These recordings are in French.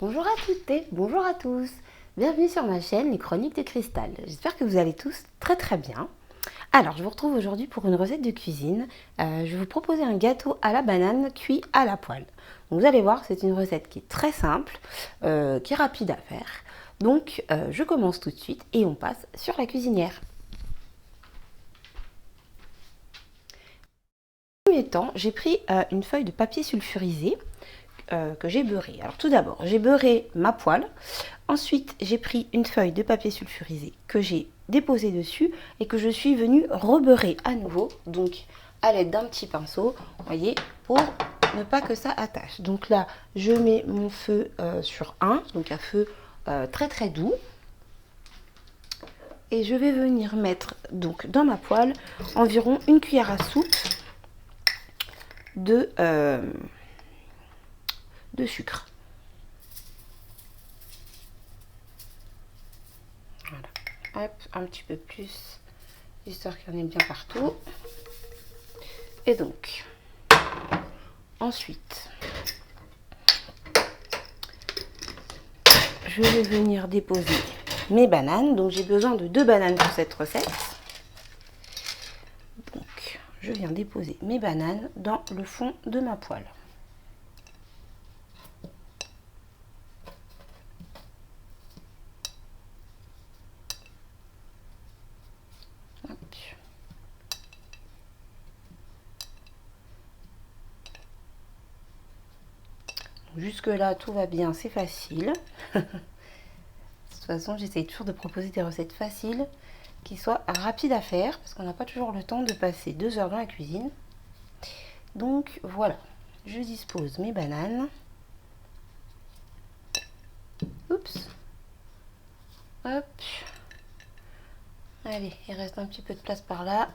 Bonjour à toutes et bonjour à tous. Bienvenue sur ma chaîne Les Chroniques de Cristal. J'espère que vous allez tous très bien. Alors, je vous retrouve aujourd'hui pour une recette de cuisine. Je vais vous proposer un gâteau à la banane cuit à la poêle. Donc, vous allez voir, c'est une recette qui est très simple, qui est rapide à faire. Donc, je commence tout de suite et on passe sur la cuisinière. En premier temps, j'ai pris une feuille de papier sulfurisé que j'ai beurré. Alors tout d'abord, j'ai beurré ma poêle. Ensuite, j'ai pris une feuille de papier sulfurisé que j'ai déposée dessus et que je suis venue rebeurrer à nouveau, donc à l'aide d'un petit pinceau, vous voyez, pour ne pas que ça attache. Donc là, je mets mon feu sur 1, donc un feu très doux. Et je vais venir mettre donc dans ma poêle environ une cuillère à soupe de sucre. Voilà. Hop, un petit peu plus, histoire qu'il y en ait bien partout. Et donc, ensuite, je vais venir déposer mes bananes. Donc, j'ai besoin de 2 bananes pour cette recette. Donc, je viens déposer mes bananes dans le fond de ma poêle. Jusque là, tout va bien, c'est facile. De toute façon, j'essaye toujours de proposer des recettes faciles qui soient rapides à faire parce qu'on n'a pas toujours le temps de passer 2 heures dans la cuisine. Donc voilà, je dispose mes bananes. Oups. Hop. Allez, il reste un petit peu de place par là.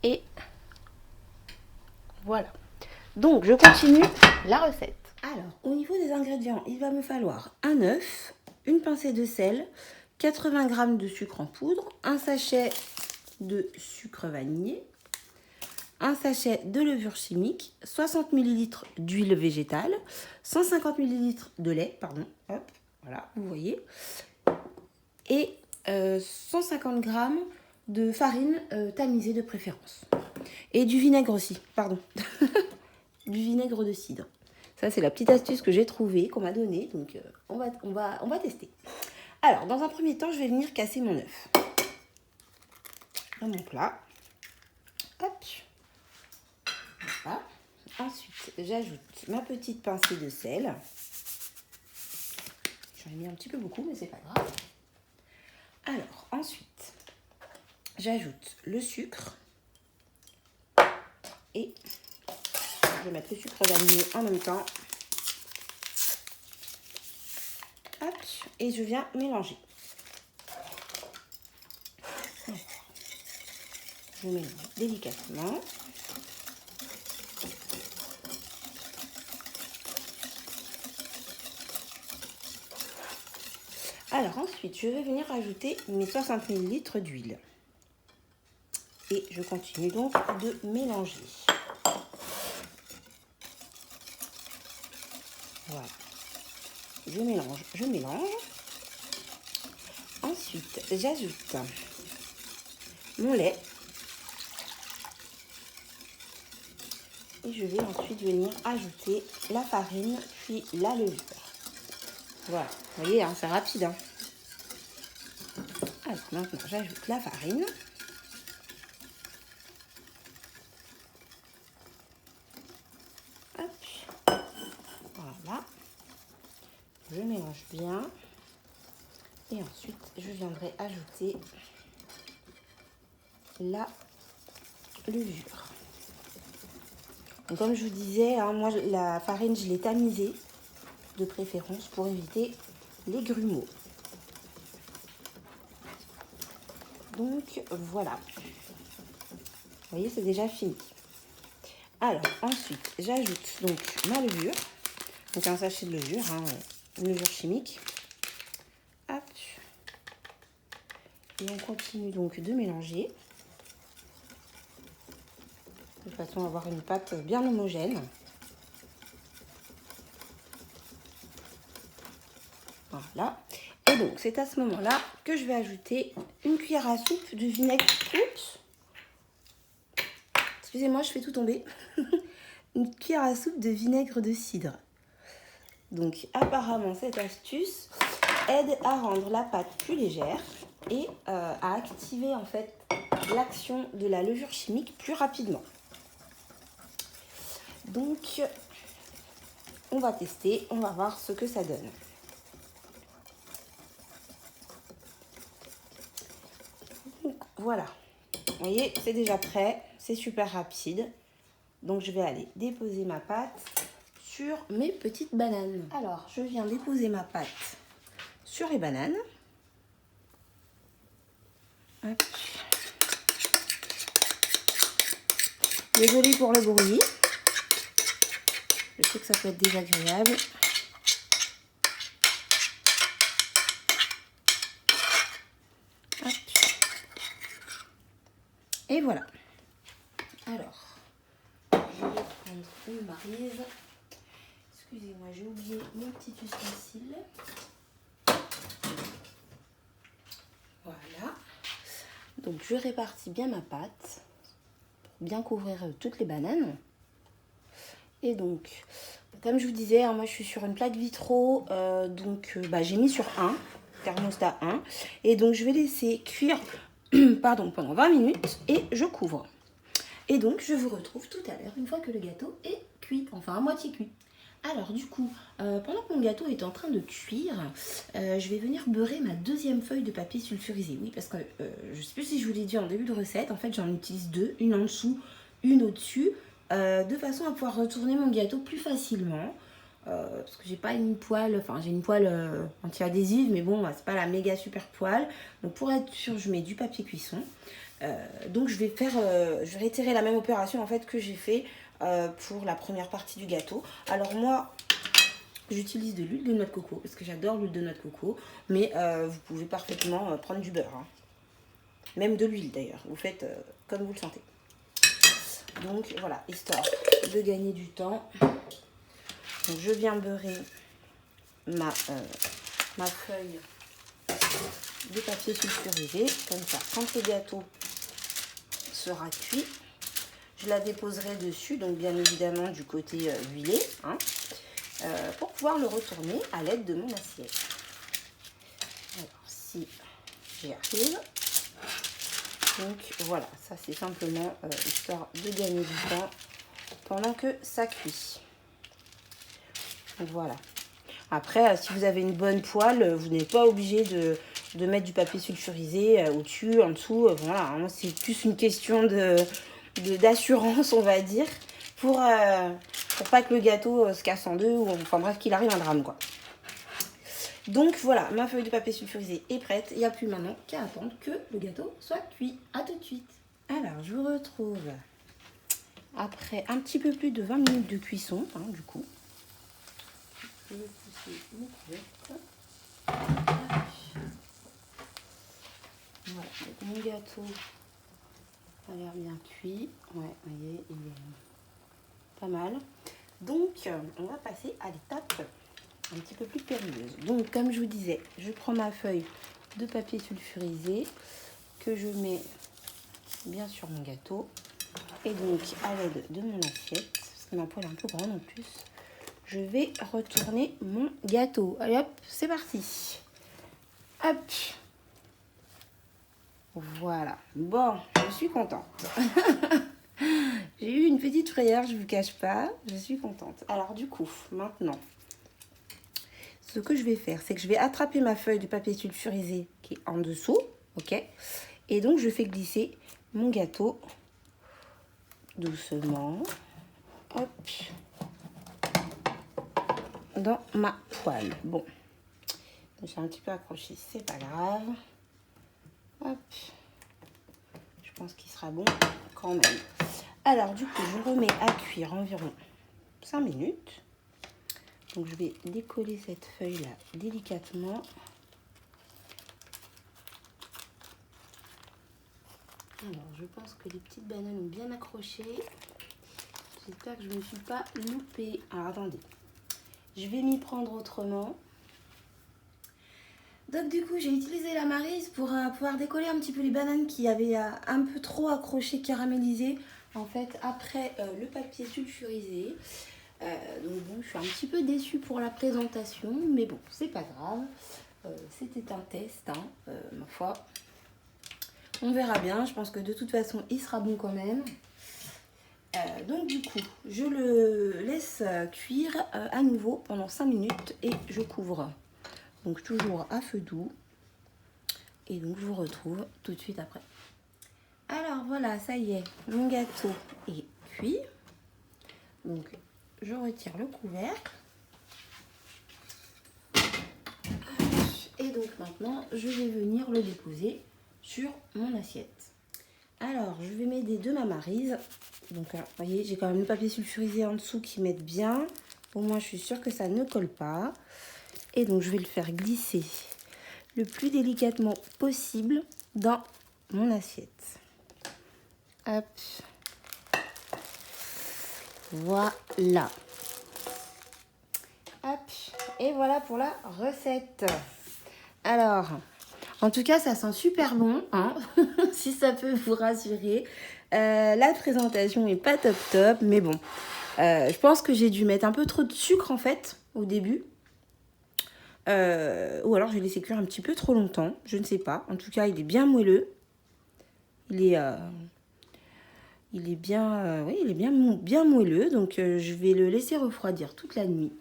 Et voilà. Donc, je continue la recette. Alors, au niveau des ingrédients, il va me falloir un œuf, une pincée de sel, 80 g de sucre en poudre, un sachet de sucre vanillé, un sachet de levure chimique, 60 ml d'huile végétale, 150 ml de lait, pardon, hop, voilà, vous voyez, et 150 g de farine tamisée de préférence. Et du vinaigre aussi, pardon, du vinaigre de cidre. Ça, c'est la petite astuce que j'ai trouvée, qu'on m'a donnée, donc on va tester. Alors, dans un premier temps, je vais venir casser mon œuf dans mon plat. Hop. Voilà. Ensuite, j'ajoute ma petite pincée de sel. J'en ai mis un petit peu beaucoup, mais c'est pas grave. Alors, ensuite, j'ajoute le sucre. Et je vais mettre le sucre vanillé en même temps. Hop. Et je viens mélanger. Je mélange délicatement. Alors ensuite, je vais venir ajouter mes 60 ml d'huile. Et je continue donc de mélanger. Voilà. Je mélange. Ensuite, j'ajoute mon lait. Et je vais ensuite venir ajouter la farine, puis la levure. Voilà, vous voyez, hein, c'est rapide. Hein. Alors maintenant, j'ajoute la farine. Hop. Voilà. Je mélange bien. Et ensuite, je viendrai ajouter la levure. Donc, comme je vous disais, hein, moi, la farine, je l'ai tamisée de préférence pour éviter les grumeaux. Donc, voilà. Vous voyez, c'est déjà fini. Alors, ensuite, j'ajoute donc ma levure. Donc, un sachet de levure, hein, une levure chimique. Hop. Et on continue donc de mélanger. De façon à avoir une pâte bien homogène. Voilà. Et donc, c'est à ce moment-là que je vais ajouter une cuillère à soupe de vinaigre. Oups. Excusez-moi, je fais tout tomber. Une cuillère à soupe de vinaigre de cidre. Donc, apparemment, cette astuce aide à rendre la pâte plus légère et à activer en fait l'action de la levure chimique plus rapidement. Donc, on va tester, on va voir ce que ça donne. Donc, voilà. Vous voyez, c'est déjà prêt, c'est super rapide. Donc, je vais aller déposer ma pâte sur mes petites bananes. Alors, je viens déposer ma pâte sur les bananes. Hop. Désolée pour le bruit. Je sais que ça peut être désagréable. Hop. Et voilà. Alors, je vais prendre une maryse. Excusez-moi, j'ai oublié mon petit ustensile. Voilà. Donc, je répartis bien ma pâte pour bien couvrir toutes les bananes. Et donc, comme je vous disais, hein, moi je suis sur une plaque vitro, j'ai mis sur 1, thermostat 1. Et donc, je vais laisser cuire pendant 20 minutes et je couvre. Et donc, je vous retrouve tout à l'heure une fois que le gâteau est cuit, enfin à moitié cuit. Alors du coup, pendant que mon gâteau est en train de cuire, je vais venir beurrer ma deuxième feuille de papier sulfurisé. Oui, parce que je ne sais plus si je vous l'ai dit en début de recette, en fait j'en utilise deux, une en dessous, une au-dessus, de façon à pouvoir retourner mon gâteau plus facilement. Parce que j'ai pas une poêle, enfin j'ai une poêle anti-adhésive, mais bon, c'est pas la méga super poêle. Donc pour être sûr, je mets du papier cuisson. Donc je vais réitérer la même opération en fait que j'ai fait pour la première partie du gâteau. Alors moi, j'utilise de l'huile de noix de coco parce que j'adore l'huile de noix de coco, mais vous pouvez parfaitement prendre du beurre, hein. Même de l'huile d'ailleurs, vous faites comme vous le sentez. Donc voilà, histoire de gagner du temps. Donc, je viens beurrer ma feuille de papier sulfurisé, comme ça, quand le gâteau sera cuit, je la déposerai dessus, donc bien évidemment du côté huilé, hein, pour pouvoir le retourner à l'aide de mon assiette. Alors, si j'y arrive. Donc voilà, ça c'est simplement histoire de gagner du temps pendant que ça cuit. Donc voilà. Après, si vous avez une bonne poêle, vous n'êtes pas obligé de mettre du papier sulfurisé au-dessus, en dessous. Voilà, hein, c'est plus une question d'assurance, on va dire, pour pas que le gâteau se casse en deux, ou enfin bref, qu'il arrive un drame, quoi. Donc voilà, ma feuille de papier sulfurisé est prête. Il n'y a plus maintenant qu'à attendre que le gâteau soit cuit. À tout de suite. Alors, je vous retrouve après un petit peu plus de 20 minutes de cuisson, hein, du coup. Je vais pousser mon couverte. Voilà, donc mon gâteau a l'air bien cuit. Ouais, vous voyez, il est pas mal. Donc, on va passer à l'étape un petit peu plus périlleuse. Donc, comme je vous disais, je prends ma feuille de papier sulfurisé que je mets bien sur mon gâteau. Et donc, à l'aide de mon assiette, parce que ma poêle est un peu grande en plus, je vais retourner mon gâteau. Allez hop, c'est parti. Hop. Voilà. Bon, je suis contente. J'ai eu une petite frayeur, je vous cache pas. Je suis contente. Alors du coup, maintenant, ce que je vais faire, c'est que je vais attraper ma feuille de papier sulfurisé qui est en dessous. Ok. Et donc, je fais glisser mon gâteau doucement. Hop. Dans ma poêle. Bon, j'ai un petit peu accroché, c'est pas grave. Hop, je pense qu'il sera bon quand même. Alors du coup, je remets à cuire environ 5 minutes. Donc je vais décoller cette feuille là délicatement. Alors je pense que les petites bananes ont bien accroché. J'espère que je ne me suis pas loupée. Alors attendez. Je vais m'y prendre autrement. Donc du coup, j'ai utilisé la Maryse pour pouvoir décoller un petit peu les bananes qui avaient un peu trop accroché, caramélisé. En fait, après le papier sulfurisé. Donc bon, je suis un petit peu déçue pour la présentation, mais bon, c'est pas grave. C'était un test, hein, ma foi. On verra bien, je pense que de toute façon, il sera bon quand même. Donc du coup, je le laisse cuire à nouveau pendant 5 minutes et je couvre. Donc toujours à feu doux. Et donc je vous retrouve tout de suite après. Alors voilà, ça y est, mon gâteau est cuit. Donc je retire le couvercle. Et donc maintenant, je vais venir le déposer sur mon assiette. Alors, je vais m'aider de ma Maryse. Donc, vous voyez, j'ai quand même le papier sulfurisé en dessous qui m'aide bien. Au moins, je suis sûre que ça ne colle pas. Et donc, je vais le faire glisser le plus délicatement possible dans mon assiette. Hop. Voilà. Hop. Et voilà pour la recette. Alors, en tout cas, ça sent super bon, hein. Si ça peut vous rassurer. La présentation est pas top top, mais bon. Je pense que j'ai dû mettre un peu trop de sucre en fait au début. Ou alors j'ai laissé cuire un petit peu trop longtemps, je ne sais pas. En tout cas, il est bien moelleux. Il est bien, oui, il est bien moelleux. Donc je vais le laisser refroidir toute la nuit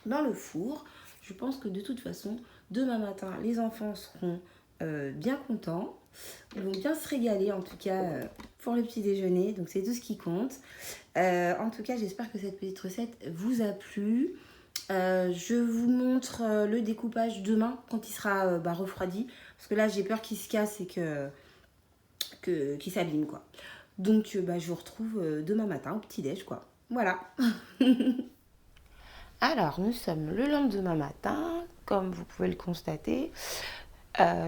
dans le four. Je pense que de toute façon, demain matin, les enfants seront bien contents. Ils vont bien se régaler en tout cas pour le petit déjeuner. Donc c'est tout ce qui compte. En tout cas, j'espère que cette petite recette vous a plu. Je vous montre le découpage demain quand il sera refroidi. Parce que là, j'ai peur qu'il se casse et qu'il s'abîme, quoi. Donc, je vous retrouve demain matin au petit-déj, quoi. Voilà. Alors, nous sommes le lendemain matin, comme vous pouvez le constater.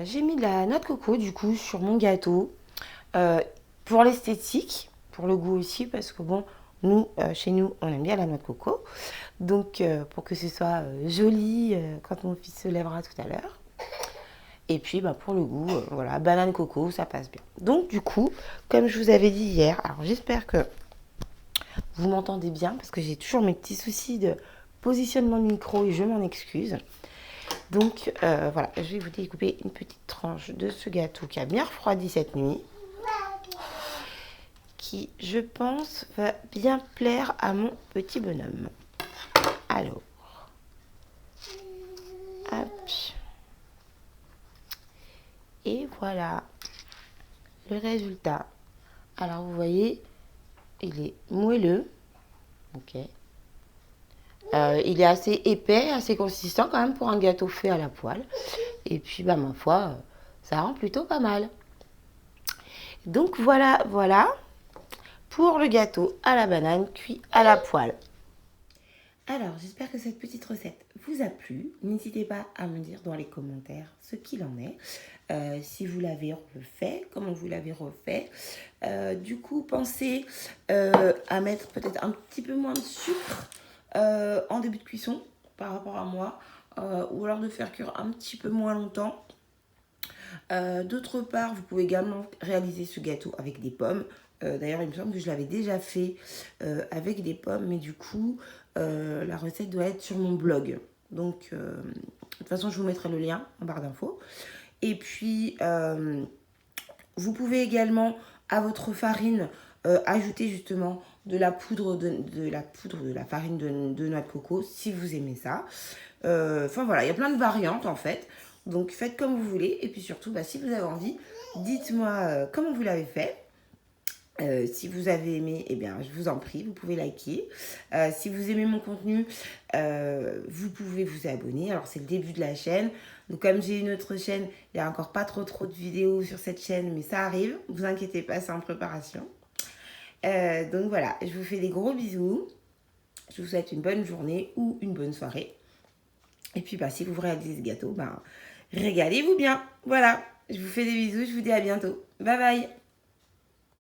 J'ai mis de la noix de coco, du coup, sur mon gâteau. Pour l'esthétique, pour le goût aussi, parce que bon, nous, chez nous, on aime bien la noix de coco. Donc, pour que ce soit joli quand mon fils se lèvera tout à l'heure. Et puis, pour le goût, voilà, banane coco, ça passe bien. Donc, du coup, comme je vous avais dit hier, alors j'espère que vous m'entendez bien, parce que j'ai toujours mes petits soucis de positionnement de micro et je m'en excuse. Donc, voilà, je vais vous découper une petite tranche de ce gâteau qui a bien refroidi cette nuit. Qui, je pense, va bien plaire à mon petit bonhomme. Alors, hop. Et voilà le résultat. Alors, vous voyez, il est moelleux. Ok. Il est assez épais, assez consistant quand même pour un gâteau fait à la poêle. Et puis, ma foi, ça rend plutôt pas mal. Donc, voilà pour le gâteau à la banane cuit à la poêle. Alors, j'espère que cette petite recette vous a plu. N'hésitez pas à me dire dans les commentaires ce qu'il en est. Si vous l'avez refait, comment vous l'avez refait. Du coup, pensez à mettre peut-être un petit peu moins de sucre en début de cuisson par rapport à moi. Ou alors de faire cuire un petit peu moins longtemps. D'autre part, vous pouvez également réaliser ce gâteau avec des pommes. D'ailleurs, il me semble que je l'avais déjà fait avec des pommes, mais du coup, la recette doit être sur mon blog. Donc, de toute façon, je vous mettrai le lien en barre d'infos. Et puis, vous pouvez également, à votre farine, ajouter justement de la poudre de la farine de noix de coco, si vous aimez ça. Enfin, voilà, il y a plein de variantes, en fait. Donc, faites comme vous voulez. Et puis surtout, si vous avez envie, dites-moi comment vous l'avez fait. Si vous avez aimé, eh bien, je vous en prie, vous pouvez liker. Si vous aimez mon contenu, vous pouvez vous abonner. Alors, c'est le début de la chaîne. Donc, comme j'ai une autre chaîne, il n'y a encore pas trop de vidéos sur cette chaîne, mais ça arrive. Ne vous inquiétez pas, c'est en préparation. Donc, voilà, je vous fais des gros bisous. Je vous souhaite une bonne journée ou une bonne soirée. Et puis, si vous réalisez ce gâteau, régalez-vous bien. Voilà, je vous fais des bisous, je vous dis à bientôt. Bye bye.